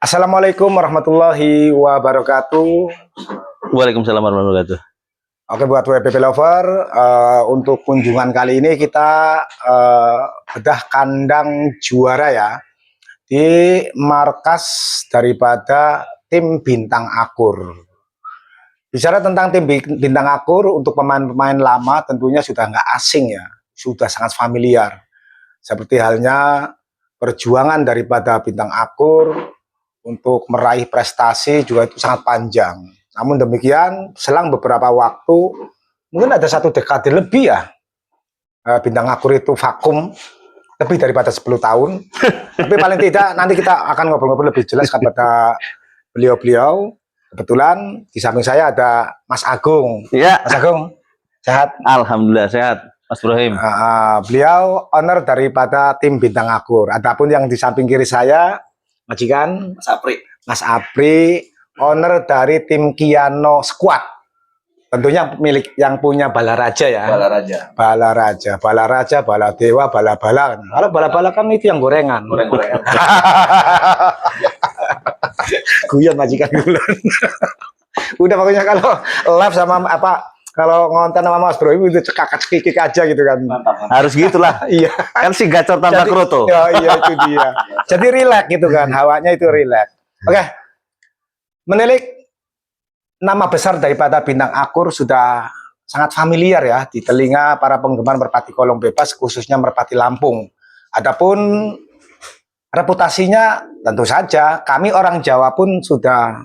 Assalamualaikum warahmatullahi wabarakatuh. Waalaikumsalam warahmatullahi wabarakatuh. Oke, buat WPP Lover, untuk kunjungan kali ini kita bedah kandang juara ya di markas daripada tim Bintang Akur. Bicara tentang tim Bintang Akur, untuk pemain-pemain lama tentunya sudah nggak asing ya, sudah sangat familiar. Seperti halnya perjuangan daripada Bintang Akur untuk meraih prestasi juga itu sangat panjang. Namun demikian, selang beberapa waktu, mungkin ada 1 dekade lebih ya, Bintang Akur itu vakum lebih daripada 10 tahun. Tapi paling tidak nanti kita akan ngobrol-ngobrol lebih jelas kepada beliau-beliau. Kebetulan di samping saya ada Mas Agung. Ya. Mas Agung, sehat? Alhamdulillah sehat, Mas Ibrahim. Beliau owner daripada tim Bintang Akur. Adapun yang di samping kiri saya, majikan Mas Apri, owner dari tim Kiano Squad. Tentunya milik yang punya Balaraja ya. Balaraja, Baladewa, Bala-bala. Kalau Bala-bala kan itu yang gorengan. Goreng-gorengan. Guyon majikan guyon. Udah pokoknya kalau live sama kalau ngonten sama Mas Bro itu cekak-cekik aja gitu kan. Mantap. Harus gitulah. Iya. Kan si gacor tanpa kroto. Iya itu dia. Jadi rileks gitu kan, hawanya itu rileks. Oke. Menilik nama besar daripada Bintang Akur sudah sangat familiar ya di telinga para penggemar merpati kolong bebas, khususnya merpati Lampung. Adapun reputasinya tentu saja kami orang Jawa pun sudah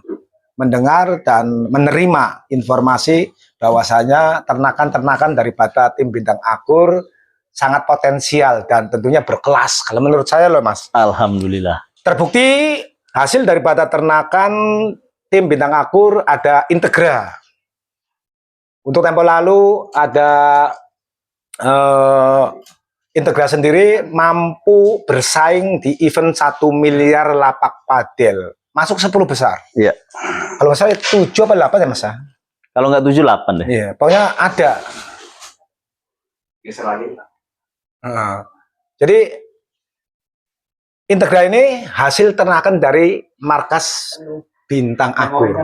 mendengar dan menerima informasi bahwasanya ternakan-ternakan daripada tim Bintang Akur sangat potensial dan tentunya berkelas. Kalau menurut saya loh Mas. Alhamdulillah. Terbukti hasil daripada ternakan tim Bintang Akur ada Integra. Untuk tempo lalu ada Integra sendiri mampu bersaing di event 1 miliar lapak padel. Masuk 10 besar. Iya. Kalau saya 7 apa 8 ya Mas? Kalau nggak 7, 8 deh. Iya, pokoknya ada. Jadi Integra ini hasil ternakan dari markas Bintang Akur.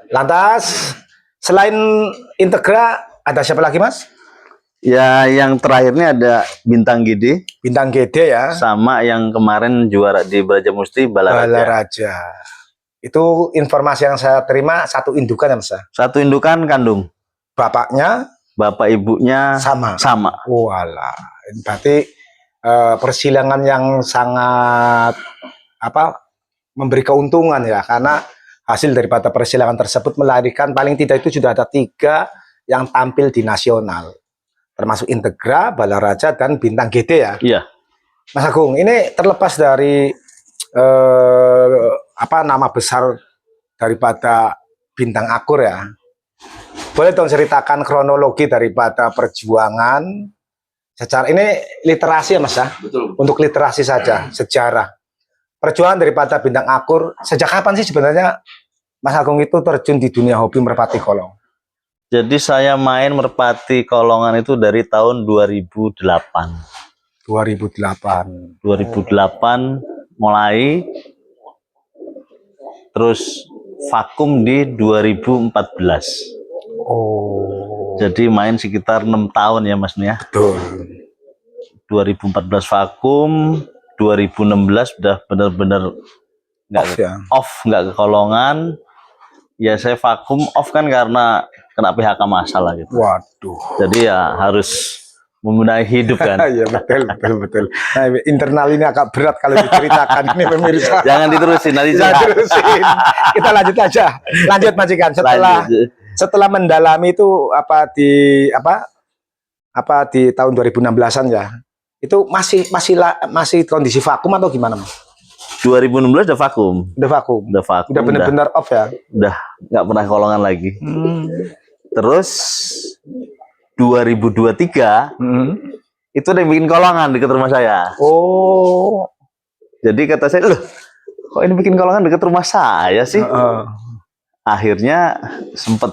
Lantas selain Integra ada siapa lagi Mas? Ya, yang terakhirnya ada Bintang GD. Bintang GD ya. Sama yang kemarin juara di Brajamusti, Balaraja. Itu informasi yang saya terima, satu indukan ya Mas? Satu indukan kandung. Bapaknya? Bapak ibunya sama. Walah. Berarti persilangan yang sangat memberi keuntungan ya, karena hasil daripada persilangan tersebut melahirkan paling tidak itu sudah ada 3 yang tampil di nasional. Termasuk Integra, Balaraja, dan Bintang GD ya. Iya. Mas Agung, ini terlepas dari nama besar daripada Bintang Akur ya. Boleh dong ceritakan kronologi daripada perjuangan secara ini literasi ya Mas ya? Betul. Untuk literasi saja, sejarah. Perjuangan daripada Bintang Akur, sejak kapan sih sebenarnya Mas Agung itu terjun di dunia hobi merpati kolong? Jadi saya main merpati kolongan itu dari tahun 2008. 2008 mulai, terus vakum di 2014. Oh. Jadi main sekitar 6 tahun ya Mas ya. Betul. 2014 vakum, 2016 sudah benar-benar nggak ke kolongan. Ya saya vakum off kan karena kena PHK masalah gitu. Waduh. Jadi ya harus membenahi hidup kan. Iya betul. Nah, internal ini agak berat kalau diceritakan ini pemirsa. Jangan diterusin nanti. Terusin. Kita lanjut aja. Lanjut majikan. Setelah mendalami itu di tahun 2016-an ya. Itu masih kondisi vakum atau gimana Mas? 2016 udah vakum. Udah benar-benar off ya. Udah nggak pernah kolongan lagi. Terus 2023 itu udah bikin kolongan dekat rumah saya. Oh. Jadi kata saya, loh, kok ini bikin kolongan dekat rumah saya sih? Akhirnya sempet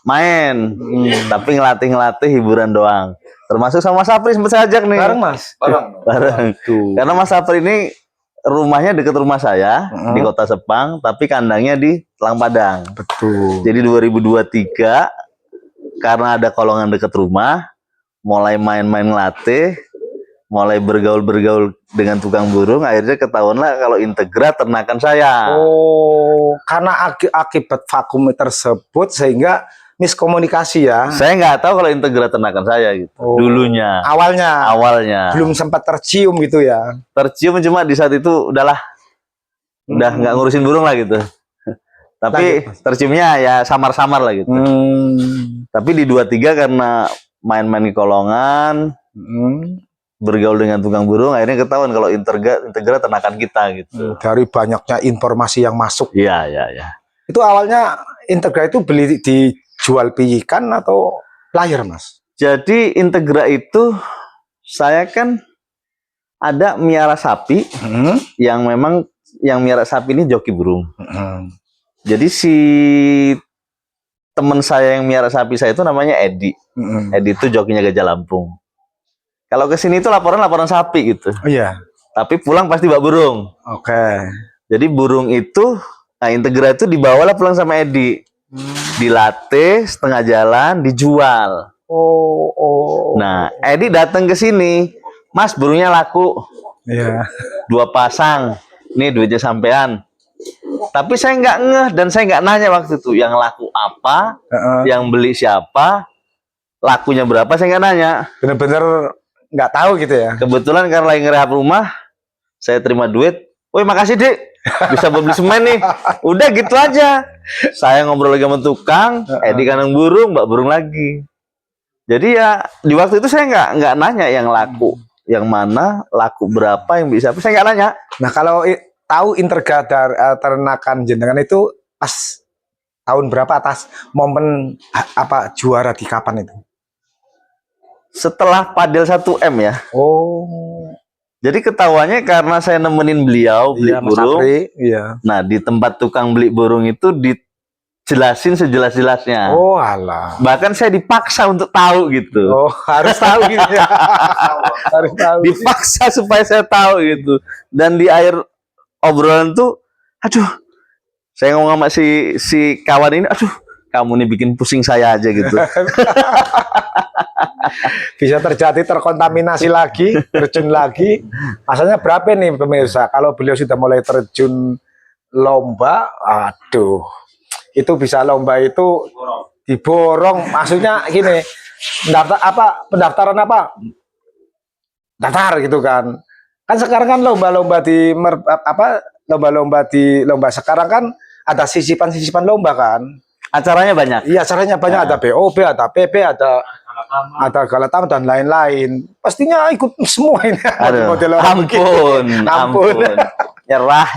main, tapi ngelatih hiburan doang. Termasuk sama Mas Sapri sempat saya ajak nih. Bareng Mas. Bareng. Karena Mas Sapri ini rumahnya dekat rumah saya di Kota Sepang, tapi kandangnya di Telang Padang. Betul. Jadi 2023 karena ada kolongan dekat rumah, mulai main-main ngelatih, mulai bergaul-bergaul dengan tukang burung, akhirnya ketahuanlah kalau Integra ternakan saya. Oh, karena akibat vakum tersebut sehingga miskomunikasi ya. Saya nggak tahu kalau Integra ternakan saya gitu. Oh, Dulunya. Awalnya. Belum sempat tercium gitu ya. Tercium cuma di saat itu udahlah. Udah nggak ngurusin burung lah gitu. Tapi terciumnya ya samar-samar lah gitu. Tapi di 23 karena main-main di kolongan, bergaul dengan tukang burung, akhirnya ketahuan kalau Integra ternakan kita gitu. Dari banyaknya informasi yang masuk. Iya. Itu awalnya Integra itu beli dijual pijikan atau player, Mas? Jadi Integra itu saya kan ada miara sapi yang memang yang miara sapi ini joki burung. Jadi si teman saya yang miara sapi saya itu namanya Edi. Edi itu jokinya Gajah Lampung. Kalau ke sini itu laporan sapi gitu. Oh iya. Tapi pulang pasti bawa burung. Oke. Jadi burung itu, nah Integra itu dibawalah pulang sama Edi. Dilatih setengah jalan, dijual. Oh. Nah, Edi datang ke sini, Mas burungnya laku. Iya. 2 pasang. Nih duitnya sampean. Tapi saya nggak ngeh dan saya nggak nanya waktu itu yang laku apa, yang beli siapa, lakunya berapa saya nggak nanya. Bener-bener nggak tahu gitu ya. Kebetulan karena lagi ngerehab rumah, saya terima duit. Woi makasih Dik, bisa beli semen nih. Udah gitu aja. Saya ngobrol lagi sama tukang, Edi kandang burung, mbak burung lagi. Jadi ya di waktu itu saya nggak nanya yang laku, yang mana, laku berapa, yang bisa apa, saya nggak nanya. Nah kalau tahu Integra ternakan jenengan itu pas tahun berapa, atas momen apa juara di kapan itu? Setelah Padel 1M ya. Oh. Jadi ketahuannya karena saya nemenin beliau beli burung. Iya. Nah di tempat tukang beli burung itu dijelasin sejelas-jelasnya. Oh alah. Bahkan saya dipaksa untuk tahu gitu. Oh harus tahu gitu ya. Harus tahu. Dipaksa supaya saya tahu gitu. Dan di akhir obrolan tuh, aduh, saya ngomong sama si kawan ini, aduh, kamu nih bikin pusing saya aja gitu. Bisa terjadi terkontaminasi lagi, terjun lagi. Asalnya berapa nih pemirsa? Kalau beliau sudah mulai terjun lomba, aduh, itu bisa lomba itu diborong. Maksudnya gini, pendaftaran apa? Daftar gitu kan. Kan sekarang kan lomba-lomba lomba sekarang kan ada sisipan-sisipan lomba kan. Acaranya banyak. Iya, acaranya banyak, ada BOB, ada PP, ada Galatama dan lain-lain. Pastinya ikut semua ini. Aduh, ampun. Nyerah.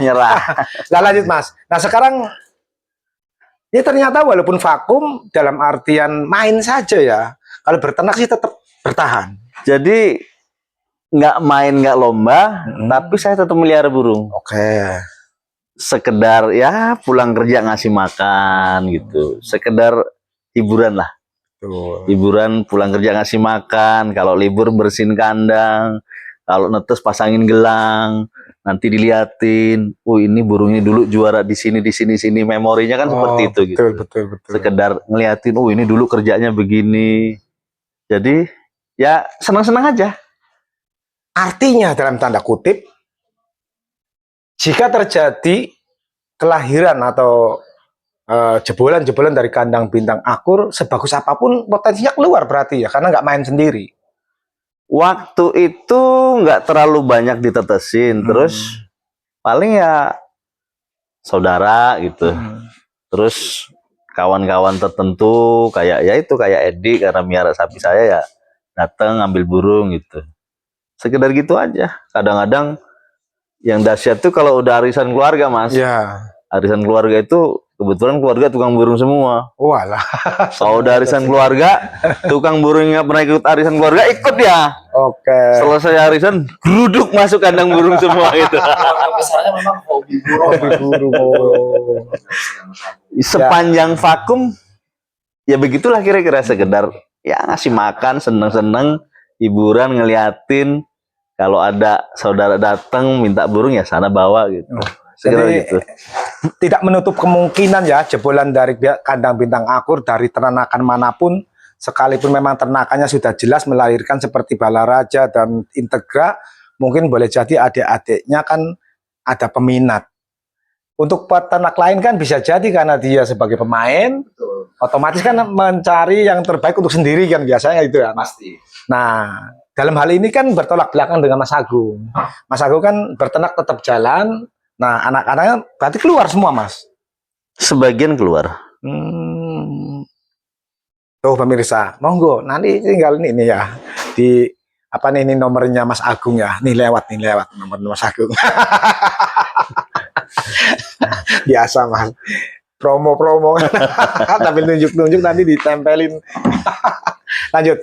Nah, lanjut Mas. Nah, sekarang ya ternyata walaupun vakum dalam artian main saja ya. Kalau berternak sih tetap bertahan. Jadi nggak main, nggak lomba, tapi saya tetap melihara burung. Oke. Sekedar ya pulang kerja ngasih makan gitu. Sekedar hiburan lah. Tuh. Hiburan pulang kerja ngasih makan, kalau libur bersihin kandang, kalau netes pasangin gelang, nanti diliatin, ini burungnya dulu juara di sini, memorinya kan seperti itu gitu. Betul. Sekedar ngeliatin, ini dulu kerjanya begini. Jadi ya senang-senang aja. Artinya dalam tanda kutip, jika terjadi kelahiran atau jebolan-jebolan dari kandang bintang akur, sebagus apapun potensinya keluar berarti ya, karena nggak main sendiri. Waktu itu nggak terlalu banyak ditetesin, terus paling ya saudara gitu, terus kawan-kawan tertentu kayak Edi karena miara sapi saya ya datang ngambil burung gitu, sekedar gitu aja. Kadang-kadang yang dahsyat tuh kalau udah arisan keluarga Mas. Iya. Arisan keluarga itu kebetulan keluarga tukang burung semua. Walah. Kalau udah arisan keluarga, tukang burung yang pernah ikut arisan keluarga ikut ya. Oke. Selesai arisan, geruduk masuk kandang burung semua gitu. Misalnya memang hobi burung. Sepanjang vakum, ya begitulah kira-kira, sekedar ya ngasih makan, seneng-seneng, hiburan, ngeliatin. Kalau ada saudara datang minta burung ya sana bawa gitu. Segera Jadi gitu. tidak menutup kemungkinan ya jebolan dari kandang bintang akur dari ternakan manapun, sekalipun memang ternakannya sudah jelas melahirkan seperti Balaraja dan Integra, mungkin boleh jadi adik-adiknya kan ada peminat. Untuk peternak lain kan bisa jadi karena dia sebagai pemain, Betul. otomatis kan mencari yang terbaik untuk sendiri kan biasanya itu kan. Pasti. Nah, dalam hal ini kan bertolak belakang dengan Mas Agung. Mas Agung kan berternak tetap jalan. Nah, anak-anaknya berarti keluar semua, Mas. Sebagian keluar. Tuh pemirsa, monggo nanti tinggal ini ya di apa nih ini nomornya Mas Agung ya. Nih lewat nomor Mas Agung. Biasa Mas. Promo-promo. Tapi nunjuk-nunjuk nanti ditempelin. Lanjut.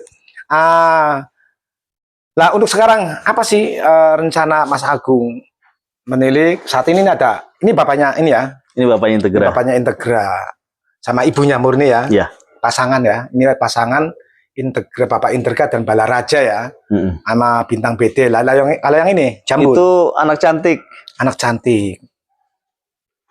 Lah untuk sekarang apa sih rencana Mas Agung menilik saat ini ada ini bapaknya ini ya. Ini bapaknya Integra. Bapaknya Integra sama ibunya Murni ya. Iya. Pasangan ya. Ini pasangan Integra, Bapak Integra dan Balaraja ya. Sama bintang BD. Kalau yang ini Jambut. Itu anak cantik. Anak cantik.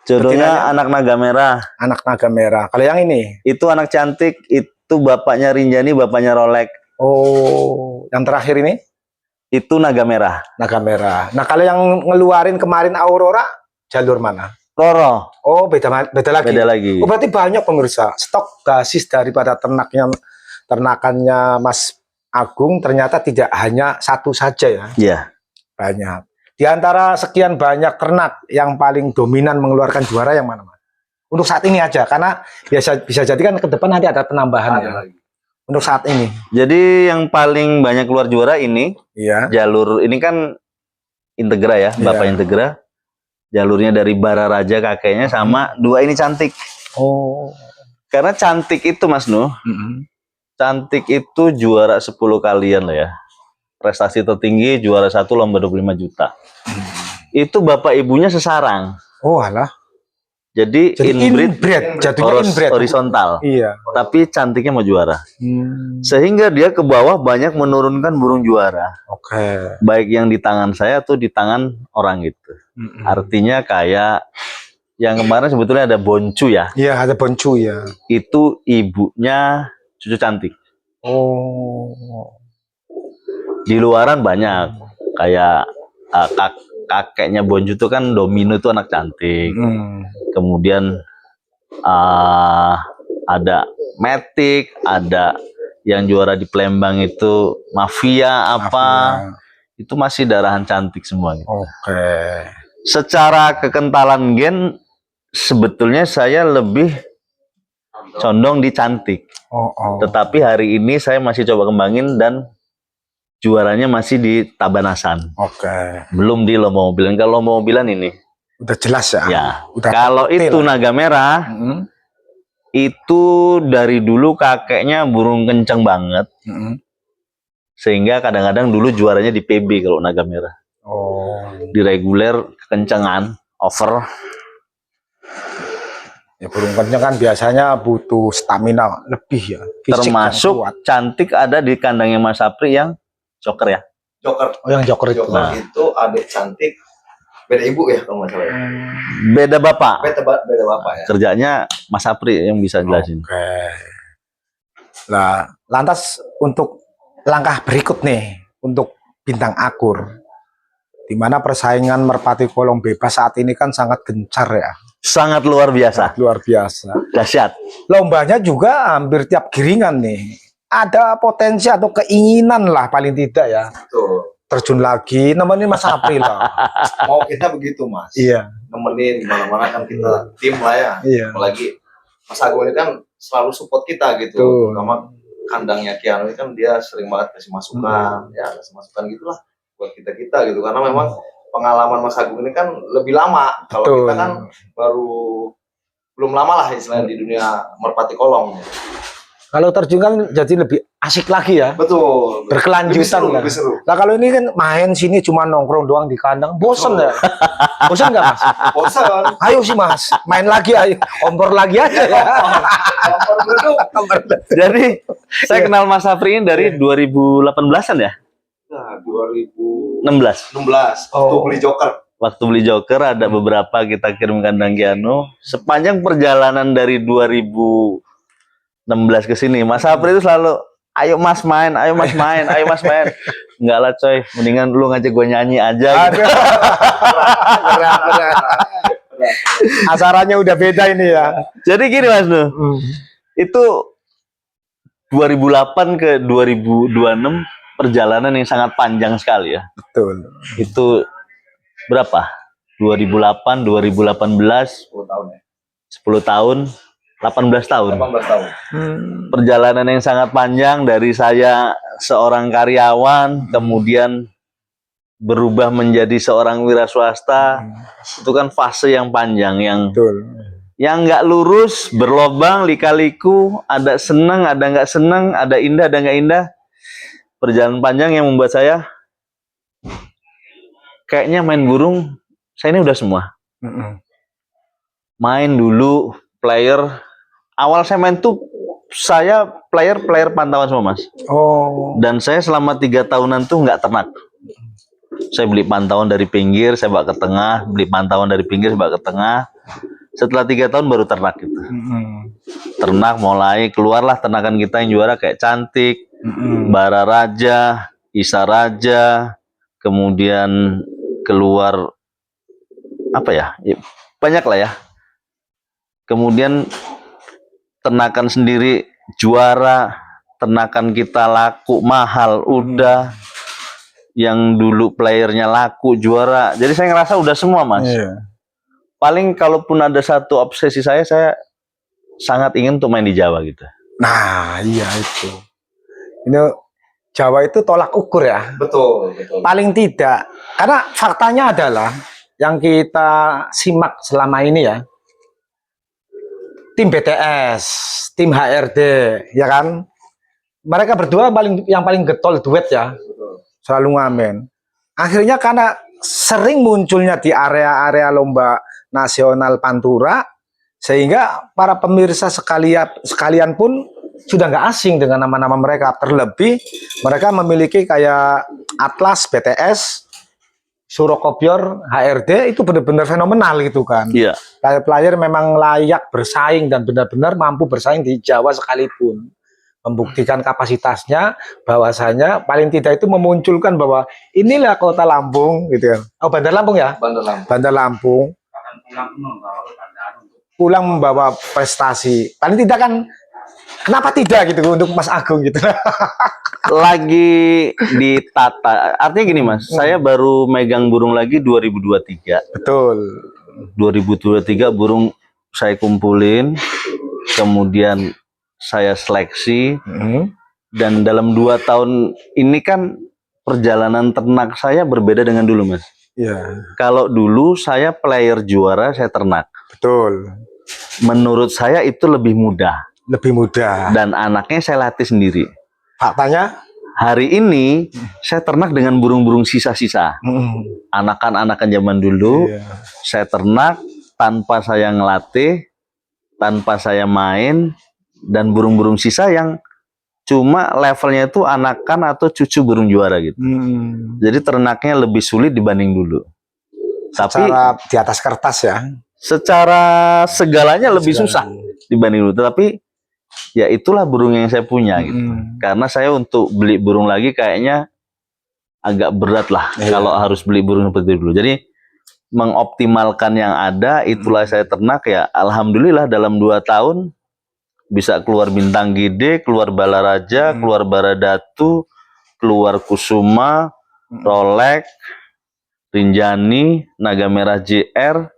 Jodohnya anak naga merah. Anak naga merah. Kalau yang ini? Itu anak cantik. Itu bapaknya Rinjani, bapaknya Rolek. Oh, yang terakhir ini? Itu naga merah. Naga merah. Nah, kalau yang ngeluarin kemarin Aurora, jalur mana? Roro. Oh, beda lagi. Beda lagi. Oh, berarti banyak pemirsa. Stok basis daripada ternakannya Mas Agung ternyata tidak hanya satu saja ya. Iya. Banyak. Di antara sekian banyak ternak yang paling dominan mengeluarkan juara yang mana, Mas? Untuk saat ini aja, karena bisa jadi kan ke depan nanti ada penambahan ya. Lagi. Untuk saat ini. Jadi yang paling banyak keluar juara ini, Iya. jalur ini kan Integra ya, Bapak Integra. Jalurnya dari Balaraja kakeknya sama dua ini cantik. Oh. Karena cantik itu Mas Nuh, cantik itu juara 10 kalian lah ya. Prestasi tertinggi juara 1 lomba 25 juta. Itu bapak ibunya sesarang. Oh alah. Jadi inbreed, jadinya inbreed. horizontal. Iya. Tapi cantiknya mau juara. Sehingga dia ke bawah banyak menurunkan burung juara. Oke. Baik yang di tangan saya atau di tangan orang itu. Artinya kayak yang kemarin sebetulnya ada Boncu ya. Iya, ada Boncu ya. Itu ibunya cucu cantik. Oh. Di luaran banyak. Kayak kakeknya Boncu itu kan Domino itu anak cantik. Kemudian ada Matic, ada yang juara di Palembang itu Mafia apa. Itu masih darahan cantik semua. Gitu. Oke. Secara kekentalan gen sebetulnya saya lebih condong di cantik. Tetapi hari ini saya masih coba kembangin dan juaranya masih di Tabanasan. Oke. Belum di lomba mobilan. Kalau lomba mobilan ini udah jelas ya. Ya. Udah kalau itu naga merah, itu dari dulu kakeknya burung kenceng banget. Sehingga kadang-kadang dulu juaranya di PB kalau naga merah. Oh. Di reguler kencengan, over. Ya burung kenceng kan biasanya butuh stamina lebih ya. Fisik termasuk cantik ada di kandangnya Mas Sapri yang joker ya. Joker. Oh yang joker itu. Joker itu adik cantik. Beda ibu ya kalau nggak salah. Beda bapak. Beda bapak ya. Kerjanya Mas Sapri yang bisa jelasin. Oke. Nah, lantas untuk langkah berikut nih untuk bintang akur, di mana persaingan merpati kolong bebas saat ini kan sangat gencar ya. Sangat luar biasa. Luar biasa. Dahsyat. Lombanya juga hampir tiap giringan nih. Ada potensi atau keinginan lah paling tidak ya. Betul. Terjun lagi, nemenin Mas Sapri lah. Mau kita begitu Mas. Iya. Nemenin mana-mana kan kita tim lah ya. Iya. Apalagi Mas Agung ini kan selalu support kita gitu. Tuh. Sama kandangnya Kiano ini kan dia sering banget kasih masukan, ya kasih masukan gitulah buat kita gitu. Karena memang pengalaman Mas Agung ini kan lebih lama. Kalau kita kan baru belum lama lah istilahnya di dunia merpati kolong. Kalau terjun kan jadi lebih asik lagi ya. Betul. Berkelanjutan lah. Lebih seru. Nah kalau ini kan main sini cuma nongkrong doang di kandang, bosen ya. Bosen nggak Mas? Bosen. Ayo sih Mas, main lagi ayo, kompor lagi aja ya. Jadi saya kenal Mas Sapri ini dari 2018-an ya. Nah, 2000 16 waktu Oh. beli joker. Waktu beli joker ada beberapa kita kirim kandang Keanu. Sepanjang perjalanan dari 2016 ke sini, Mas Sapri itu selalu, ayo mas main, ayo mas main, ayo mas main. Enggak lah coy, mendingan lu ngajak gue nyanyi aja gitu. Berat. Acaranya udah beda ini ya. Jadi gini Mas Nuh, itu 2008 ke 2026 perjalanan yang sangat panjang sekali ya. Betul. Itu berapa? 2008, 2018, 10 tahun ya. 10 tahun, 18 tahun. 18 tahun. Perjalanan yang sangat panjang dari saya seorang karyawan, kemudian berubah menjadi seorang wira swasta. Itu kan fase yang panjang, Betul. yang nggak lurus, berlobang, lika-liku, ada senang, ada nggak senang, ada indah, ada nggak indah. Perjalanan panjang yang membuat saya kayaknya main burung, saya ini udah semua. Main dulu, player. Awal saya main tuh, saya player pantauan semua Mas. Oh. Dan saya selama 3 tahunan tuh nggak ternak. Saya beli pantauan dari pinggir, saya bawa ke tengah, beli pantauan dari pinggir, saya bawa ke tengah. Setelah 3 tahun baru ternak gitu. Ternak mulai keluarlah ternakan kita yang juara kayak Cantik, Bara Raja, Isa Raja, kemudian keluar apa ya? Banyak lah ya. Kemudian ternakan sendiri juara, ternakan kita laku mahal udah, yang dulu playernya laku juara. Jadi saya ngerasa udah semua Mas. Iya. Paling kalaupun ada satu obsesi saya sangat ingin untuk main di Jawa gitu. Nah, iya itu. Ini Jawa itu tolak ukur ya. Betul. Paling tidak, karena faktanya adalah yang kita simak selama ini ya, tim BTS, tim HRD, ya kan, mereka berdua yang paling getol duet ya, selalu ngamen. Akhirnya karena sering munculnya di area-area lomba nasional Pantura, sehingga para pemirsa sekalian pun sudah nggak asing dengan nama-nama mereka. Terlebih mereka memiliki kayak Atlas, BTS, Surokopior, HRD, itu benar-benar fenomenal gitu kan. Iya. Player-player memang layak bersaing dan benar-benar mampu bersaing di Jawa sekalipun. Membuktikan kapasitasnya, bahwasanya paling tidak itu memunculkan bahwa inilah kota Lampung gitu kan. Oh, Bandar Lampung ya? Bandar Lampung. Pulang membawa prestasi. Paling tidak kan, kenapa tidak gitu untuk Mas Agung gitu. Lagi ditata. Artinya gini Mas, saya baru megang burung lagi 2023. Betul. 2023 burung saya kumpulin, kemudian saya seleksi, dan dalam 2 tahun ini kan perjalanan ternak saya berbeda dengan dulu Mas. Iya. Kalau dulu saya player juara, saya ternak. Betul. Menurut saya itu lebih mudah. Lebih mudah. Dan anaknya saya latih sendiri. Faktanya? Hari ini saya ternak dengan burung-burung sisa-sisa. Anakan-anakan zaman dulu, Iya. saya ternak tanpa saya ngelatih, tanpa saya main, dan burung-burung sisa yang cuma levelnya itu anakan atau cucu burung juara gitu. Jadi ternaknya lebih sulit dibanding dulu. Tapi Secara di atas kertas ya. secara segalanya lebih susah dibanding dulu. Tapi ya itulah burung yang saya punya gitu. Karena saya untuk beli burung lagi kayaknya agak berat lah kalau harus beli burung seperti dulu. Jadi mengoptimalkan yang ada, itulah saya ternak ya. Alhamdulillah dalam 2 tahun bisa keluar bintang gede, keluar balaraja, keluar baradatu, keluar kusuma, Rolex, Rinjani, Naga Merah JR.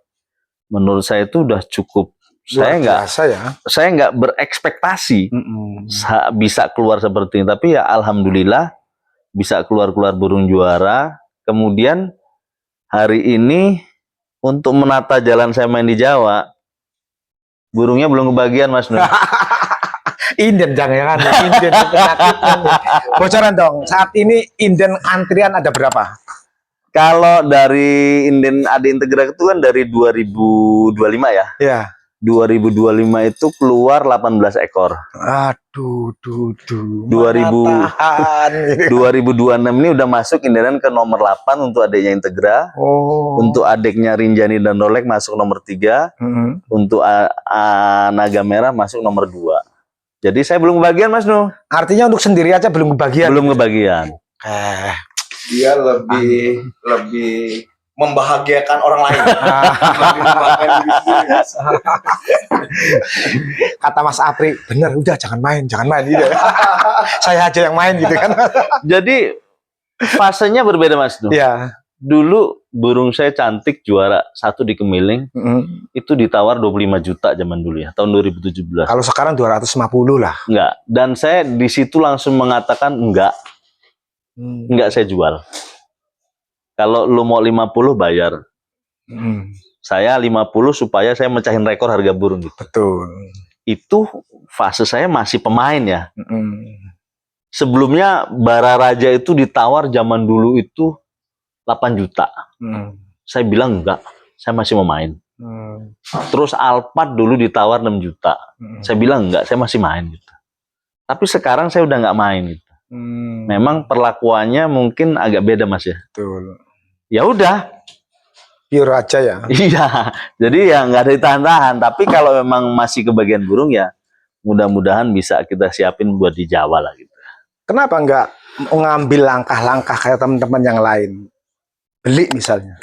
Menurut saya itu udah cukup. Saya nggak berekspektasi bisa keluar seperti ini, tapi ya alhamdulillah bisa keluar burung juara. Kemudian hari ini untuk menata jalan saya main di Jawa, burungnya belum kebagian Mas Nur. Inden jangan inden bocoran dong. Saat ini inden antrian ada berapa? Kalau dari inden Adi Integra itu kan dari 2025 ya. Iya. 2025 itu keluar 18 ekor. Aduh, 2026 ini udah masuk Inderan ke nomor 8 untuk adiknya Integra. Oh. Untuk adiknya Rinjani dan Rolek masuk nomor 3. Untuk Naga Merah masuk nomor 2. Jadi saya belum kebagian, Mas Nuh. Artinya untuk sendiri aja belum kebagian. Belum kebagian. Dia lebih membahagiakan orang lain. Lebih membahagiakan diri sendiri. Kata Mas Apri, bener, udah jangan main gitu. Saya aja yang main gitu kan. Jadi fasenya berbeda, Mas Nuh. Iya. Dulu burung saya cantik juara 1 di Kemiling, itu ditawar 25 juta zaman dulu ya, tahun 2017. Kalau sekarang 250 lah. Enggak. Dan saya di situ langsung mengatakan enggak saya jual. Kalau lu mau 50 bayar. Saya 50 supaya saya mecahin rekor harga burung gitu. Betul. Itu fase saya masih pemain ya. Sebelumnya Bararaja itu ditawar zaman dulu itu 8 juta. Saya bilang enggak, saya masih mau main. Terus Alphard dulu ditawar 6 juta. Saya bilang enggak, saya masih main gitu. Tapi sekarang saya udah nggak main gitu. Memang perlakuannya mungkin agak beda, Mas ya. Betul. Ya udah. Pure aja ya. Iya. Jadi ya nggak ada ditahan-tahan. Tapi kalau memang masih kebagian burung ya mudah-mudahan bisa kita siapin buat di Jawa lah gitu. Kenapa nggak ngambil langkah-langkah kayak teman-teman yang lain? Beli misalnya.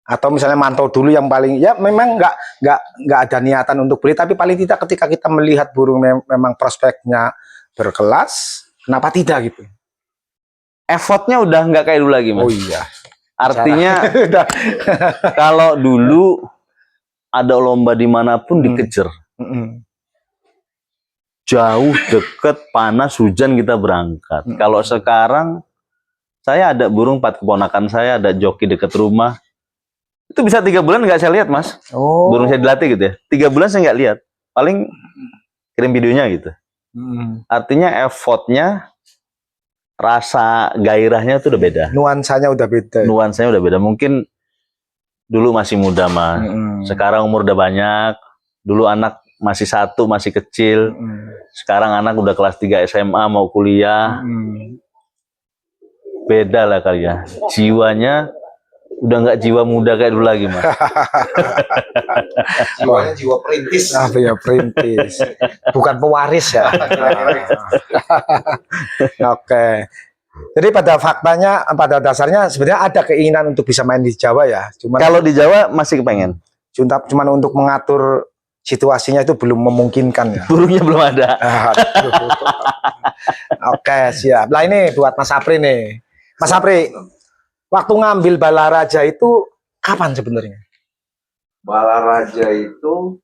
Atau misalnya mantau dulu yang paling, ya memang nggak ada niatan untuk beli, tapi paling tidak ketika kita melihat burung memang prospeknya berkelas, kenapa tidak gitu? Effortnya udah nggak kayak dulu lagi, Mas. Oh iya. Artinya kalau dulu ada lomba dimanapun dikejar. Jauh, deket, panas, hujan kita berangkat. Kalau sekarang saya ada burung 4 keponakan saya, ada joki dekat rumah. Itu bisa 3 bulan nggak saya lihat, Mas. Oh. Burung saya dilatih gitu ya. 3 bulan saya nggak lihat. Paling kirim videonya gitu. Artinya effortnya, rasa gairahnya itu udah beda. Nuansanya udah beda. Nuansanya udah beda. Mungkin dulu masih muda, Mas. Sekarang umur udah banyak. Dulu anak masih 1, masih kecil. Sekarang anak udah kelas 3 SMA, mau kuliah. Beda lah kali ya. Jiwanya udah nggak jiwa muda kayak dulu lagi, Mas. Jiwanya jiwa perintis. Ya perintis. Bukan pewaris ya. Oke. Jadi pada faktanya, pada dasarnya sebenarnya ada keinginan untuk bisa main di Jawa ya. Cuman kalau di Jawa masih kepengen. Cuman untuk mengatur situasinya itu belum memungkinkan ya. Burungnya belum ada. Oke, siap. Lah ini buat Mas Apri nih. Mas Apri, waktu ngambil Balaraja itu kapan sebenarnya? Balaraja itu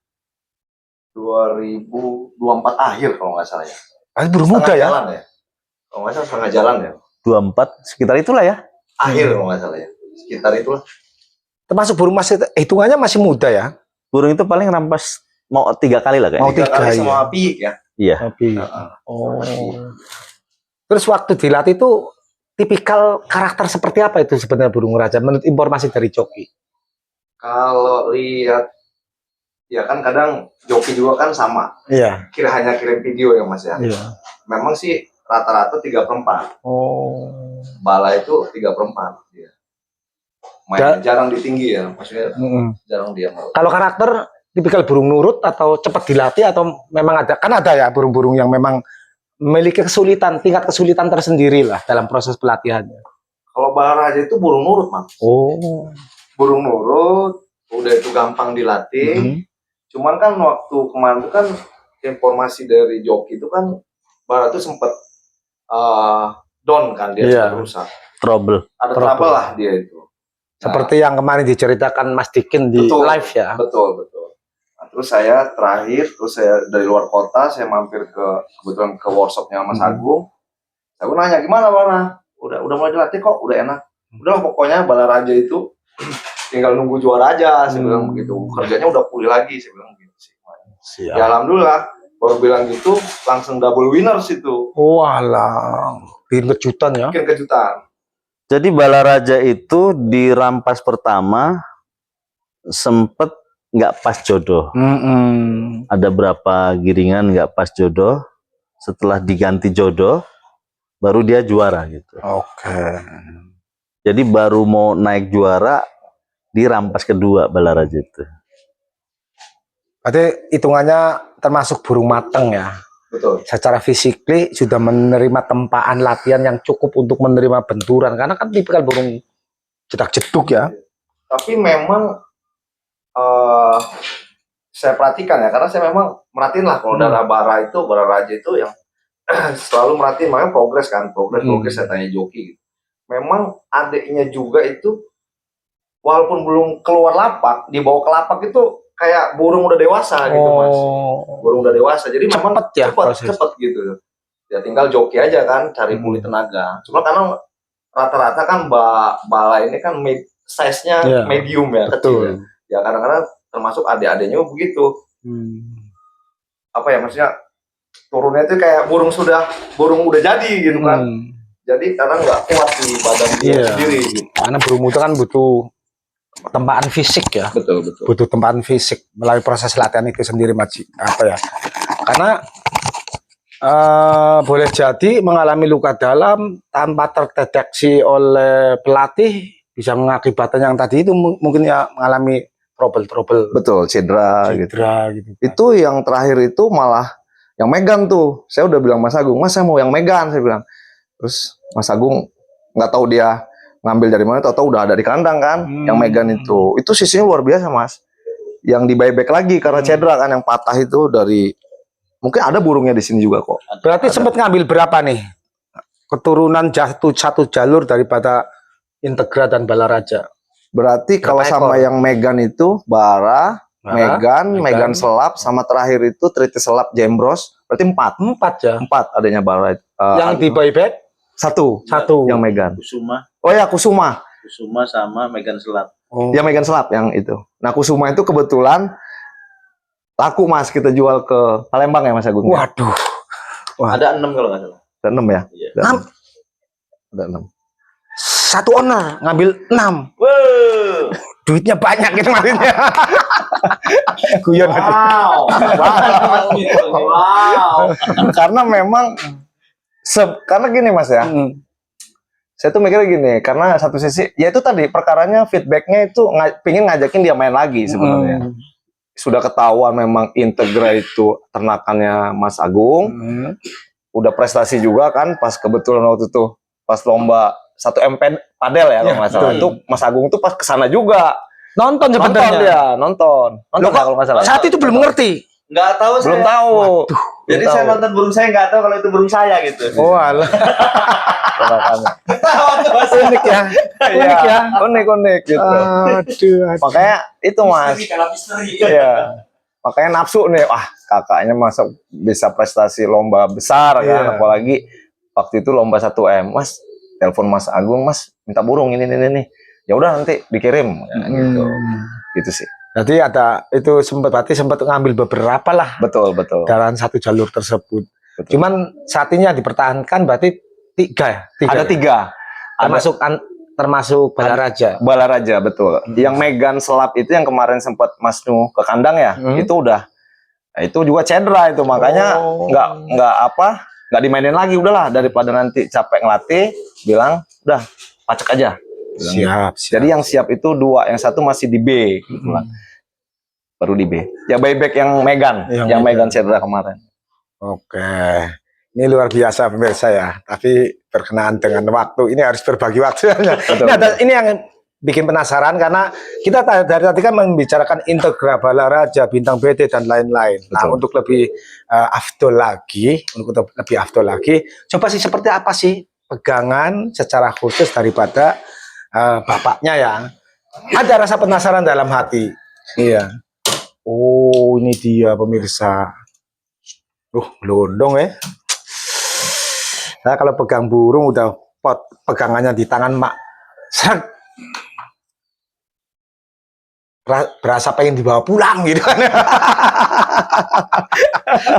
2024 akhir kalau nggak salah ya. Burung muda ya? Jalan ya. Kalau nggak salah setengah jalan ya. 24 sekitar itulah ya. Akhir kalau nggak salah ya. Sekitar itulah. Termasuk burung masih hitungannya masih muda ya? Burung itu paling rampas mau 3 kali lah kayaknya. Mau 3 kali sama piik ya. Iya. Oh. Terus waktu dilatih itu tipikal karakter seperti apa itu sebenarnya burung raja menurut informasi dari joki? Kalau lihat ya kan kadang joki juga kan sama. Iya. Hanya kirim video ya, Mas ya. Iya. Memang sih rata-rata 3/4. Oh. Bala itu 3/4 dia. Mainnya jarang di tinggi ya, maksudnya jarang dia mau. Kalau karakter tipikal burung nurut atau cepat dilatih atau memang ada, kan ada ya burung-burung yang memang memiliki kesulitan, tingkat kesulitan tersendiri lah dalam proses pelatihannya. Kalau Balaraja itu burung nurut, Mas. Oh. Burung nurut, udah itu gampang dilatih. Cuman kan waktu kemarin itu kan informasi dari joki itu kan Balaraja itu sempat down kan, dia sempat rusak. Trouble. Ada trouble lah dia itu. Seperti yang kemarin diceritakan Mas Dikin di live ya. Betul. Nah, terus saya dari luar kota, saya mampir kebetulan ke workshopnya Mas Agung. Aku nanya gimana Bang? Udah mulai dilatih kok, udah enak. Udah pokoknya Balaraja itu tinggal nunggu juara aja, saya bilang begitu. Kerjanya udah pulih lagi, saya bilang gitu sih. Ya alhamdulillah, baru bilang gitu langsung double winners itu. Walah, bikin kejutan ya. Bikin kejutan. Jadi Balaraja itu di rampas pertama sempet nggak pas jodoh. Ada berapa giringan nggak pas jodoh. Setelah diganti jodoh, baru dia juara gitu. Oke. Jadi baru mau naik juara, dirampas kedua Balaraja itu. Berarti hitungannya termasuk burung mateng ya. Betul. Secara fisikly sudah menerima tempaan latihan yang cukup untuk menerima benturan. Karena kan tipikal burung jedak-jeduk ya. Tapi memang saya perhatikan ya, karena saya memang merhatiin lah kalau Balaraja itu yang selalu merhatiin, makanya progres saya tanya joki gitu. Memang adiknya juga itu walaupun belum keluar lapak, dibawa ke lapak itu kayak burung udah dewasa gitu Mas. Burung udah dewasa, jadi memang cepet gitu. Ya tinggal joki aja kan, cari pulih tenaga. Cuma karena rata-rata kan bala ini kan size-nya medium ya, kecil. Ya kadang-kadang termasuk adik-adiknya begitu. Apa ya, maksudnya turunnya itu kayak burung udah jadi gitu kan. Jadi karena nggak kuat di badan dia sendiri gitu. Karena burung itu kan butuh tempaan fisik ya. Betul. Butuh tempaan fisik melalui proses latihan itu sendiri karena boleh jadi mengalami luka dalam tanpa terdeteksi oleh pelatih bisa mengakibatkan yang tadi itu mungkin ya mengalami trouble. Betul, cedera gitu. Itu yang terakhir itu malah yang megan tuh. Saya udah bilang Mas Agung, Mas saya mau yang megan, saya bilang. Terus Mas Agung nggak tahu dia ngambil dari mana, tahu udah ada di kandang kan. Yang megan itu sisinya luar biasa Mas. Yang di buyback lagi karena cedera kan, yang patah itu dari, mungkin ada burungnya di sini juga kok. Berarti sempat ngambil berapa nih keturunan satu jalur daripada Integra dan Balaraja? Berarti kalau sama yang megan itu Megan selap, sama terakhir itu Triti selap Jembros, berarti 4 adanya Balaraja. Yang di buyback satu yang Megan. Kusuma sama Megan selap. Ya Megan selap yang itu. Nah Kusuma itu kebetulan laku Mas, kita jual ke Palembang ya Mas Agung. Waduh. Ada 6 kalau nggak salah. Ada 6 ya? Iya. Ada 6. Satu owner ngambil 6. Wow. Duitnya banyak gitu maksudnya. Guyon aja. Wow. Karena memang karena gini Mas ya. Saya tuh mikirnya gini, karena satu sisi ya itu tadi perkaranya feedbacknya itu pingin ngajakin dia main lagi sebenarnya. Sudah ketahuan memang Integra itu ternakannya Mas Agung. Udah prestasi juga kan, pas kebetulan waktu itu pas lomba 1 MP padel ya kalau nggak salah. Itu Mas Agung tuh pas kesana juga. Nonton sebenarnya. Nonton kalau nggak salah. Saat itu belum ngerti. Nggak tahu saya. Belum tahu. Jadi saya nonton burung saya nggak tahu kalau itu burung saya gitu. Oh alah. Unik ya. Unik gitu. Aduh. Makanya itu Mas. Iya. Makanya nafsu nih, kakaknya masa bisa prestasi lomba besar kan, apalagi waktu itu lomba 1M. Mas, telepon Mas Agung, Mas minta burung ini. Ya udah nanti dikirim gitu. Gitu sih. Jadi itu berarti sempat ngambil beberapa lah. Betul. Dalam satu jalur tersebut. Betul. Cuman saat ini yang dipertahankan berarti 3 ya? Ada 3. Termasuk Balaraja betul. Yang Megan selap itu yang kemarin sempat Mas Nu ke kandang ya, itu udah. Nah, itu juga cedera itu, makanya nggak dimainin lagi, udahlah daripada nanti capek ngelatih, bilang udah pacek aja. Siap. Jadi yang siap itu 2, yang 1 masih di B gitu lah. Baru di B. Ya buyback yang Megan, yang Megan cedera kemarin. Oke. Ini luar biasa pemirsa ya, tapi berkenaan dengan waktu ini harus berbagi waktu. Ini yang bikin penasaran karena kita dari tadi kan membicarakan Integra, Balaraja, Bintang BD dan lain-lain. Nah, untuk lebih afdol lagi, coba sih seperti apa sih pegangan secara khusus daripada bapaknya ya. Ada rasa penasaran dalam hati. Iya. Oh, ini dia pemirsa. Gelondong ya. Nah, kalau pegang burung udah pegangannya di tangan mak, berasa pengen dibawa pulang gitu kan.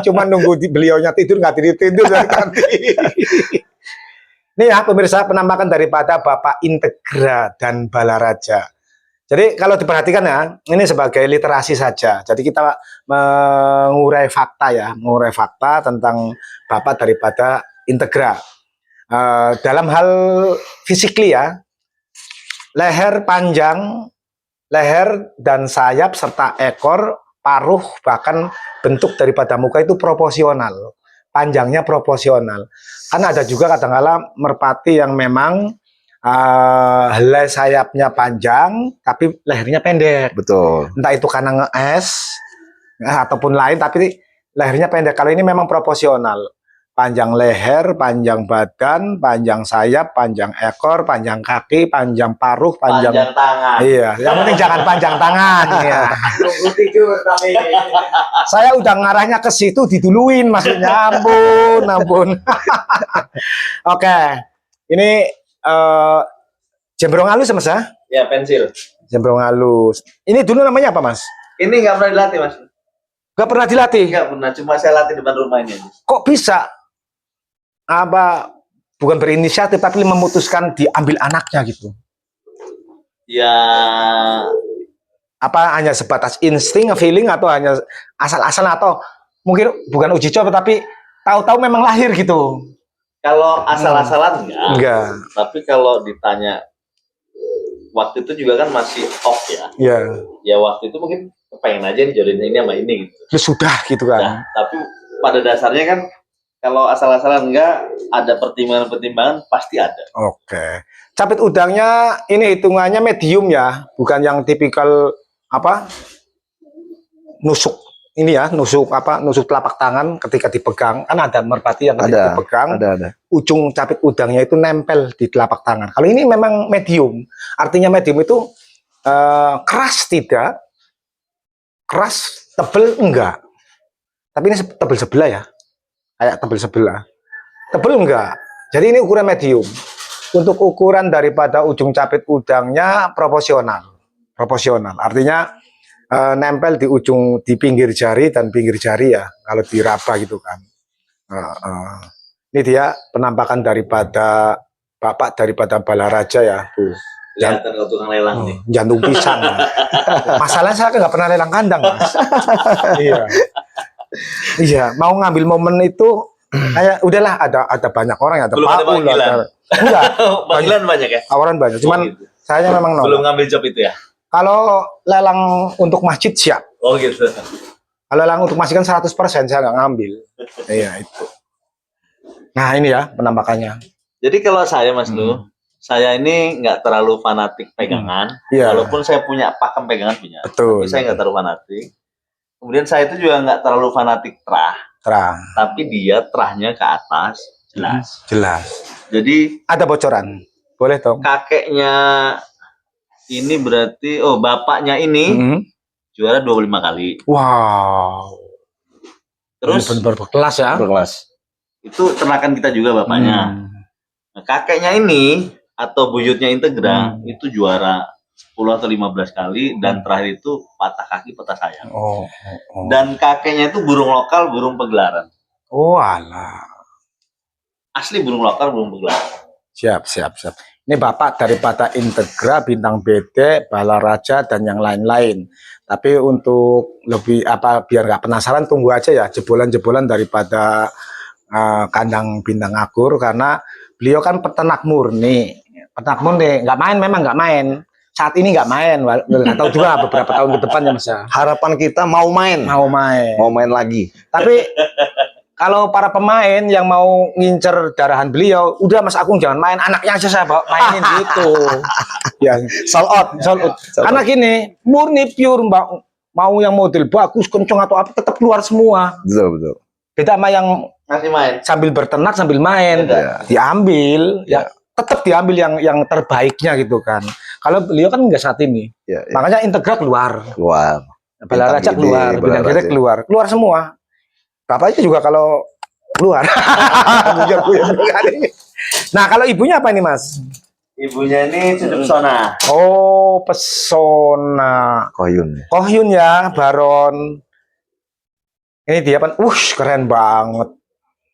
Cuma nunggu beliaunya tidur, nggak tidur ganti. Ini ya pemirsa penampakan daripada Bapak Integra dan Balaraja. Jadi kalau diperhatikan ya, ini sebagai literasi saja. Jadi kita mengurai fakta ya, mengurai fakta tentang bapak daripada integra. Dalam hal physically ya, leher panjang, leher dan sayap serta ekor, paruh bahkan bentuk daripada muka itu proporsional. Panjangnya proporsional. Kan ada juga kadang-kala merpati yang memang helai sayapnya panjang tapi lehernya pendek. Betul. Entah itu karena nge-es ataupun lain, tapi lehernya pendek. Kalau ini memang proporsional. Panjang leher, panjang badan, panjang sayap, panjang ekor, panjang kaki, panjang paruh, panjang tangan. Iya, yang penting jangan panjang tangan ya. Tunggu tidur tapi. Saya udah ngarahnya ke situ diduluin maksudnya. Ampun, ampun. Oke. Ini jembrong halus Mas ya? Ya pensil. Jembrong halus. Ini dulu namanya apa Mas? Ini nggak pernah dilatih Mas. Gak pernah dilatih. Nggak pernah, cuma saya latih depan rumah ini aja. Kok bisa? Apa bukan berinisiatif tapi memutuskan diambil anaknya gitu? Ya Apa hanya sebatas insting, feeling atau hanya asal-asalan atau mungkin bukan uji coba tapi tahu-tahu memang lahir gitu? kalau asal-asalan Enggak. Tapi kalau ditanya waktu itu juga kan masih off ya. Ya. Ya waktu itu mungkin pengen aja nih jodohin ini sama ini gitu. Ya sudah gitu kan. Nah, tapi pada dasarnya kan kalau asal-asalan enggak, ada pertimbangan-pertimbangan pasti ada. Oke. Capit udangnya ini hitungannya medium ya, bukan yang tipikal apa? Nusuk ini ya, nusuk apa? Nusuk telapak tangan ketika dipegang. Kan ada merpati yang ketika dipegang, Ada. ujung capit udangnya itu nempel di telapak tangan. Kalau ini memang medium. Artinya medium itu keras tidak, keras, tebel enggak. Tapi ini tebel sebelah ya. Kayak tebel sebelah. Tebel enggak. Jadi ini ukuran medium. Untuk ukuran daripada ujung capit udangnya proporsional. Proporsional. Artinya nempel di ujung di pinggir jari dan pinggir jari ya. Kalau diraba gitu kan. Ini dia penampakan daripada bapak daripada balaraja ya, Bu. Kelihatan kalau tukang lelang nih. Jantung pisang. Masalahnya saya nggak pernah lelang kandang, Mas. Iya. Iya, mau ngambil momen itu kayak udahlah ada banyak orang ada Belum ada Paul, panggilan. enggak, Panggilan banyak ya? tawaran banyak. Cuman gitu. saya memang Belum nolak. ngambil job itu ya? Kalau lelang untuk masjid siap. Oh gitu. Kalau lelang untuk masjid kan 100% saya nggak ngambil. Iya itu. Nah ini ya penampakannya. Jadi kalau saya Mas Lu, saya ini nggak terlalu fanatik pegangan. Iya. Walaupun saya punya pakem pegangan punya. Betul. Tapi saya nggak terlalu fanatik. Kemudian saya itu juga nggak terlalu fanatik terah. Terang. Tapi dia terahnya ke atas, jelas. Jelas. Jadi Ada bocoran. Boleh dong. kakeknya ini berarti, bapaknya ini juara 25 kali. Wow. Terus Benar-benar berkelas ya. Berkelas. itu ternakan kita juga bapaknya. Nah, kakeknya ini atau buyutnya Integra itu juara 10 atau 15 kali dan terakhir itu patah kaki patah sayap. Oh. Dan kakeknya itu burung lokal, burung pegelaran. Oh alah. Asli burung lokal, burung pegelaran. Siap. Ini bapak daripada Integra, Bintang BD, Balaraja dan yang lain-lain. Tapi untuk lebih apa biar nggak penasaran tunggu aja ya jebolan-jebolan daripada kandang Bintang Akur karena beliau kan peternak murni. Peternak murni nggak main, memang nggak main. Saat ini nggak main, nggak tahu juga beberapa tahun ke depan ya Mas ya. Harapan kita mau main. Mau main. Mau main lagi. Tapi kalau para pemain yang mau ngincer darahan beliau, udah Mas Agung jangan main, anaknya aja saya bawa mainin gitu. Ya, sold out. Karena gini, murni pure Mbak, mau yang model bagus, kenceng atau apa tetap keluar semua. Betul. Beda sama yang Masih main. sambil berternak sambil main, Iya. diambil, ya tetap diambil yang terbaiknya gitu kan. Kalau beliau kan nggak saat ini, Ya. makanya Integra keluar, Keluar. Balaraja keluar, Bintang BD keluar semua. Bapaknya juga kalau keluar. Nah, kalau ibunya apa ini, Mas? Ibunya ini Cucup Sona. Oh, Pesona. Kohyun ya, Baron. Ini dia kan, keren banget.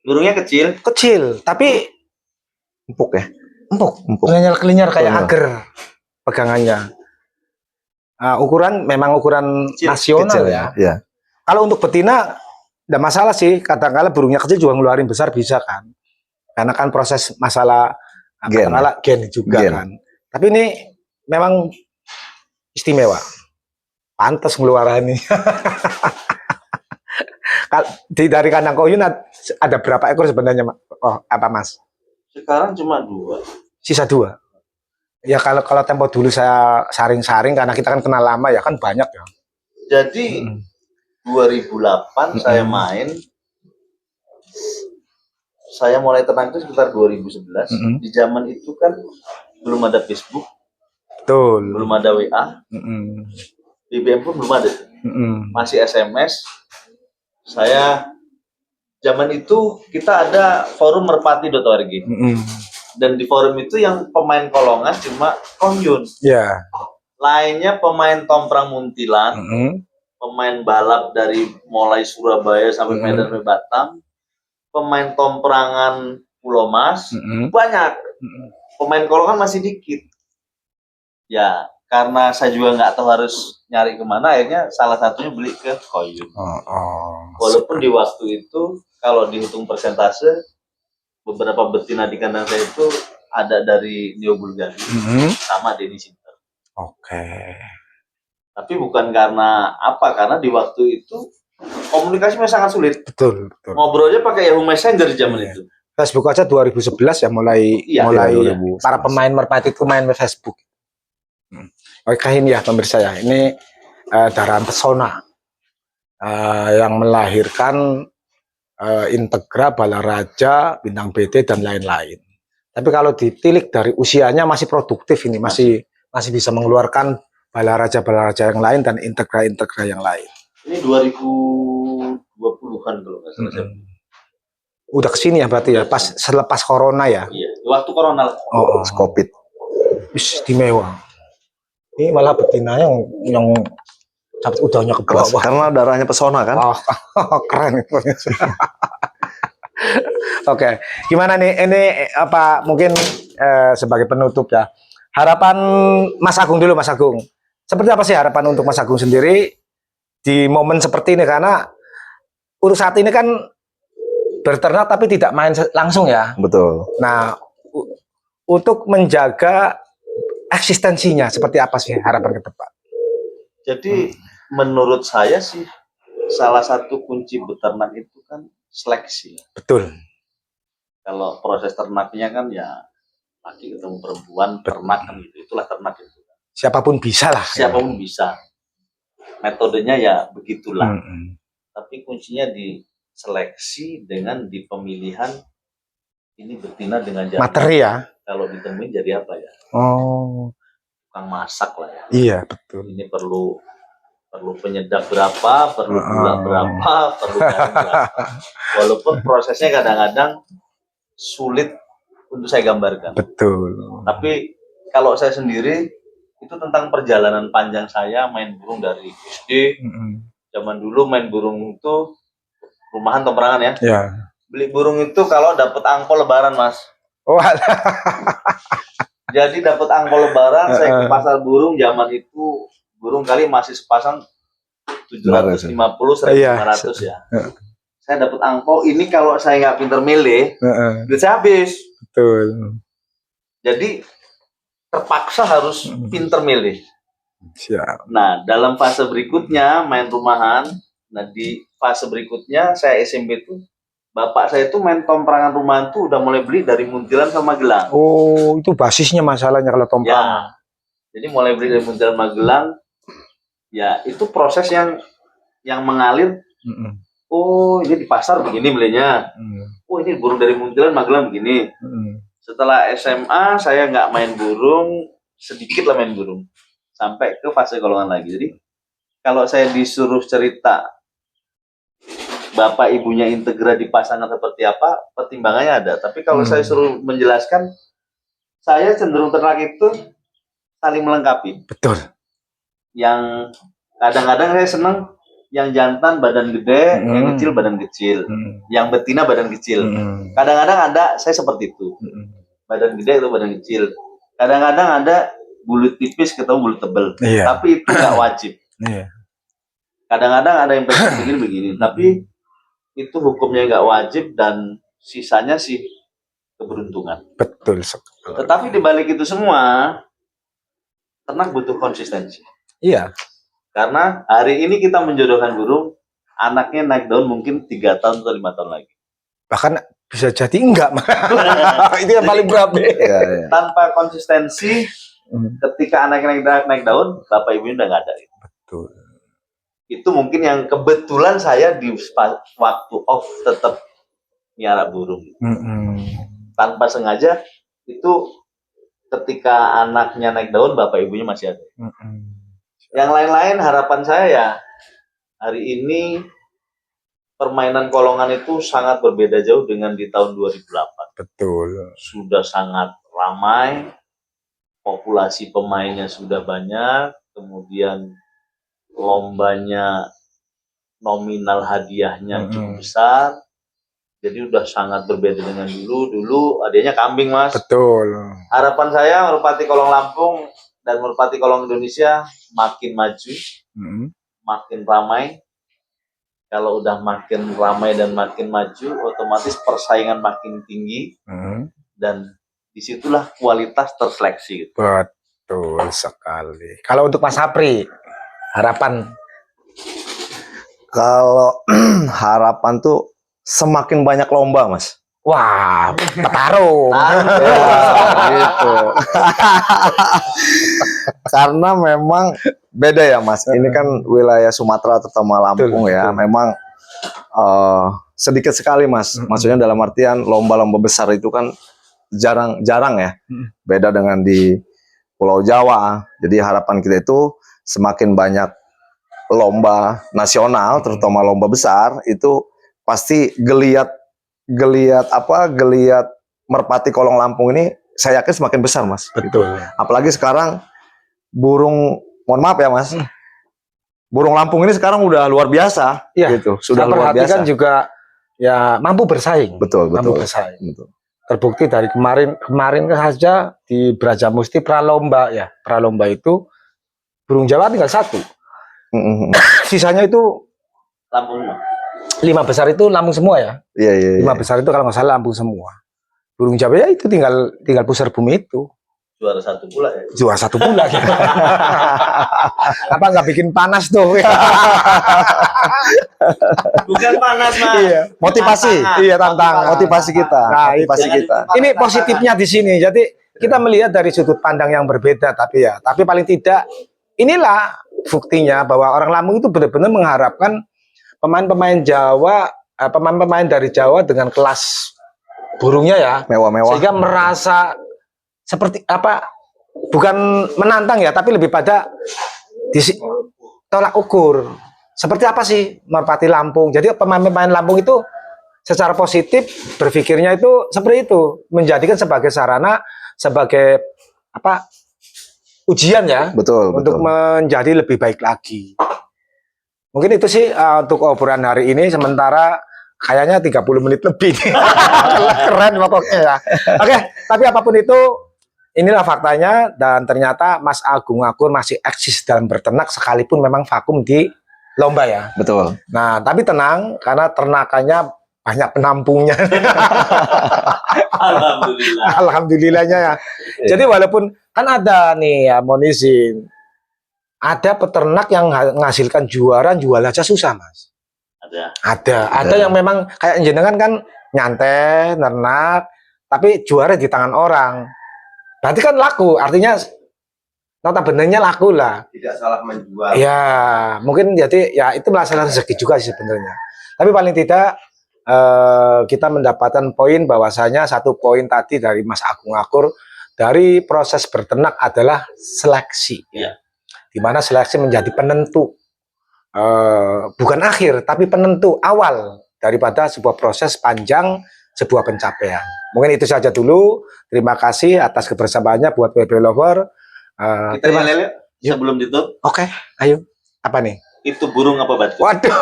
Burungnya kecil. Kecil, tapi Empuk ya. empuk. Empuk. Kelinyar kayak Benar. agar pegangannya. ukuran memang ukuran Kecil, nasional Kecil ya. ya. Kalau untuk betina enggak masalah sih, kadang-kala burungnya kecil juga ngeluarin besar bisa kan. Karena kan proses masalah Gen, katakanlah gen juga Gen. kan. Tapi ini memang istimewa. Pantas ngeluarin ini. Dari kandang koyun ada berapa ekor sebenarnya, oh apa Mas? Sekarang cuma 2. Sisa 2. Ya kalau tempo dulu saya saring-saring karena kita kan kenal lama ya kan banyak ya. Jadi 2008 saya main, saya mulai ternak itu sekitar 2011. Di zaman itu kan belum ada Facebook, Betul. belum ada WA, BBM pun belum ada, masih SMS. Saya zaman itu kita ada forum merpati.org, dan di forum itu yang pemain kolongan cuma Kongyun, Ya. lainnya pemain tomprang muntilan, pemain balap dari mulai Surabaya sampai Medan sampai Batam, pemain tomprangan Pulau Mas, banyak. Pemain kolongan masih dikit. Ya, karena saya juga nggak tahu harus nyari kemana, akhirnya salah satunya beli ke Koyun. Walaupun di waktu itu, kalau dihitung persentase, beberapa betina di kandang saya itu ada dari Neo Bulgari, sama Denny Sinter. Oke. Tapi bukan karena apa, karena di waktu itu komunikasinya sangat sulit. Betul. Ngobrolnya pakai Yahoo Messenger di zaman itu. Facebook aja 2011 ya mulai Iya, ya, 2011. para pemain merpati itu main Facebook. Oke, ini ya pemirsa ya, ini Darahan Pesona yang melahirkan Integra, Balaraja, Bintang BT dan lain-lain. Tapi kalau ditilik dari usianya masih produktif ini, masih bisa mengeluarkan Balaraja yang lain dan Integra yang lain. Ini 2020-an kalau nggak salah. Udah kesini ya berarti ya, pas selepas corona ya. Iya, waktu corona. Covid. Istimewa. Ini malah betinanya yang sampai udahnya ke bawah. Karena darahnya pesona kan. Keren itu. Oke, gimana nih? Ini apa mungkin sebagai penutup ya? Harapan Mas Agung dulu, Mas Agung. Seperti apa sih harapan untuk Mas Agung sendiri di momen seperti ini, karena urus saat ini kan berternak tapi tidak main langsung ya. Betul. Nah, untuk menjaga eksistensinya seperti apa sih harapan ke depan? Jadi menurut saya sih salah satu kunci beternak itu kan seleksi. Betul. Kalau proses ternaknya kan ya laki ketemu perempuan, ternak kan gitu. Itulah ternak itu. Siapapun bisa lah. Siapapun bisa. Metodenya ya begitulah. Tapi kuncinya di seleksi dengan di pemilihan ini betina dengan jantan. Materi ya. Kalau ditemuin jadi apa ya? Tukang masak lah ya. Iya, betul. Ini perlu penyedap berapa, perlu gula berapa, perlu garam berapa. Walaupun prosesnya kadang-kadang sulit untuk saya gambarkan. Betul. Tapi kalau saya sendiri itu tentang perjalanan panjang saya main burung dari SD. Zaman dulu main burung itu rumahan tomprangan ya. Ya. Beli burung itu kalau dapat angpau lebaran, Mas. Jadi dapat angpau lebaran, saya ke pasar burung zaman itu burung kali masih sepasang 750 1.500 ya. Saya dapat angpau ini, kalau saya nggak pinter milih, duit saya habis. Betul. Jadi terpaksa harus pinter milih. Siap. Nah, dalam fase berikutnya main rumahan. Nah, di fase berikutnya saya SMP itu bapak saya itu main tomprangan rumahan tuh udah mulai beli dari Muntilan sama Magelang. Oh, itu basisnya masalahnya kalau tomprangan. Ya. Jadi mulai beli dari Muntilan Magelang. Ya, itu proses yang mengalir. Oh, ini di pasar begini belinya. Oh, ini burung dari Muntilan Magelang begini. Setelah SMA saya nggak main burung, sedikit lah main burung. Sampai ke fase golongan lagi. Jadi kalau saya disuruh cerita bapak ibunya Integra di pasangan seperti apa, pertimbangannya ada. Tapi kalau saya suruh menjelaskan, saya cenderung ternak itu saling melengkapi. Betul. Yang kadang-kadang saya senang yang jantan badan gede, yang kecil badan kecil, yang betina badan kecil. Kadang-kadang ada saya seperti itu, badan gede atau badan kecil. Kadang-kadang ada bulu tipis ketemu bulu tebel. Iya. Tapi itu nggak wajib. Iya. Kadang-kadang ada yang pengen begini, tapi itu hukumnya nggak wajib dan sisanya sih keberuntungan. Betul sekali. Tetapi di balik itu semua, ternak butuh konsistensi. Iya. Karena hari ini kita menjodohkan burung, anaknya naik daun mungkin 3 tahun atau 5 tahun lagi. Bahkan bisa jadi enggak. Itu yang paling berat. Iya, iya. Tanpa konsistensi, ketika anaknya naik daun, bapak ibunya udah nggak ada. Betul. Itu mungkin yang kebetulan saya di waktu off tetap miara burung. Tanpa sengaja, itu ketika anaknya naik daun, bapak ibunya masih ada. Yang lain-lain harapan saya ya, hari ini permainan kolongan itu sangat berbeda jauh dengan di tahun 2008. Betul. Sudah sangat ramai, populasi pemainnya sudah banyak, kemudian lombanya nominal hadiahnya cukup besar. Jadi udah sangat berbeda dengan dulu. Dulu adanya kambing, Mas. Betul. Harapan saya Merpati Kolong Lampung dan Merpati Kolong Indonesia makin maju, makin ramai. Kalau udah makin ramai dan makin maju, otomatis persaingan makin tinggi dan disitulah kualitas terseleksi. Betul sekali. Kalau untuk Mas Sapri, harapan? Kalau harapan tuh semakin banyak lomba, Mas. Wah, petarung. Ya, gitu. Karena memang beda ya, Mas. Ini kan wilayah Sumatera terutama Lampung, ya. Betul. Memang sedikit sekali, Mas. Maksudnya dalam artian lomba-lomba besar itu kan jarang ya. Beda dengan di Pulau Jawa. Jadi harapan kita itu semakin banyak lomba nasional, terutama lomba besar, itu pasti geliat Merpati Kolong Lampung ini saya yakin semakin besar, Mas. Betul. Apalagi sekarang burung, mohon maaf ya, Mas, burung Lampung ini sekarang udah luar biasa, gitu. Sudah luar biasa. Juga ya mampu bersaing. Betul. Mampu bersaing. Betul. Terbukti dari kemarin saja di Brajamusti Pralomba ya. Pralomba itu burung Jawa tinggal 1. Sisanya itu Lampung. 5 besar itu Lampung semua ya. Iya. 5 besar itu kalau nggak salah Lampung semua. Burung Jawa ya itu tinggal pusar bumi itu. Juara 1 pula ya. Juara 1 pula ya. Apa nggak bikin panas tuh? Bukan panas, Mas. Iya. Motivasi. Iya, tantangan. Motivasi kita. Nah, motivasi kita. Ini positifnya di sini. Jadi kita melihat dari sudut pandang yang berbeda, tapi paling tidak inilah buktinya bahwa orang Lampung itu benar-benar mengharapkan pemain-pemain Jawa, pemain-pemain dari Jawa dengan kelas burungnya ya, mewah-mewah, sehingga merasa seperti apa, bukan menantang ya, tapi lebih pada tolak ukur. Seperti apa sih Merpati Lampung? Jadi pemain-pemain Lampung itu secara positif berpikirnya itu seperti itu, menjadikan sebagai sarana, sebagai apa, ujian ya, untuk menjadi lebih baik lagi. Mungkin itu sih untuk obrolan hari ini, sementara kayaknya 30 menit lebih. Keren pokoknya ya. Oke, tapi apapun itu, inilah faktanya, dan ternyata Mas Agung Akur masih eksis dalam berternak sekalipun memang vakum di lomba ya. Betul. Nah, tapi tenang, karena ternakannya banyak penampungnya. Alhamdulillah. Alhamdulillahnya ya. Jadi walaupun kan ada nih ya, mohon izin, ada peternak yang menghasilkan juara, jual aja susah, Mas. Ada yang memang kayak jenengan kan nyantai, nernak, tapi juara di tangan orang. Berarti kan laku, artinya notabene-nya laku lah. Tidak salah menjual. Ya, mungkin jadi ya itu masalah rezeki juga sih sebenarnya. Tapi paling tidak kita mendapatkan poin bahwasanya 1 poin tadi dari Mas Agung Akur dari proses berternak adalah seleksi. Ya. Di mana seleksi menjadi penentu, bukan akhir, tapi penentu awal daripada sebuah proses panjang, sebuah pencapaian. Mungkin itu saja dulu. Terima kasih atas kebersamaannya buat WP Lover. Kita nyalel sebelum ditutup. Oke, ayo. Apa nih? itu burung apa batu? Waduh.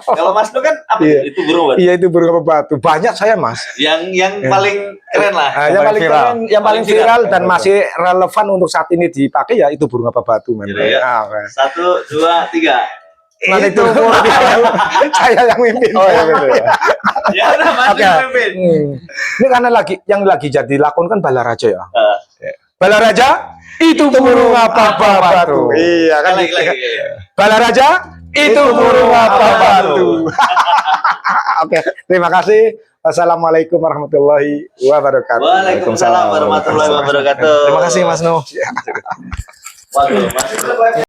Kalau Mas Nu kan apa Iya. itu burung apa batu? Iya itu burung apa batu. Banyak saya Mas. Yang paling keren lah. Yang paling viral. keren, yang paling Paling viral. viral dan masih relevan untuk saat ini dipakai ya itu burung apa batu memang. Gitu ya. Ah, oke. 1, 2, 3. Nah, itu saya yang mimpin. Oh ya gitu ya. Ya udah Mas Oke. Nu mimpin. Ini karena yang lagi jadi lakon kan Balaraja ya. Eh, Balaraja itu burung apa batu. Iya kan. lagi. Balaraja itu burung apa batu. Oke, terima kasih. Wassalamualaikum warahmatullahi wabarakatuh. Waalaikumsalam warahmatullahi wabarakatuh. Terima kasih Mas Nu. Waduh, Mas.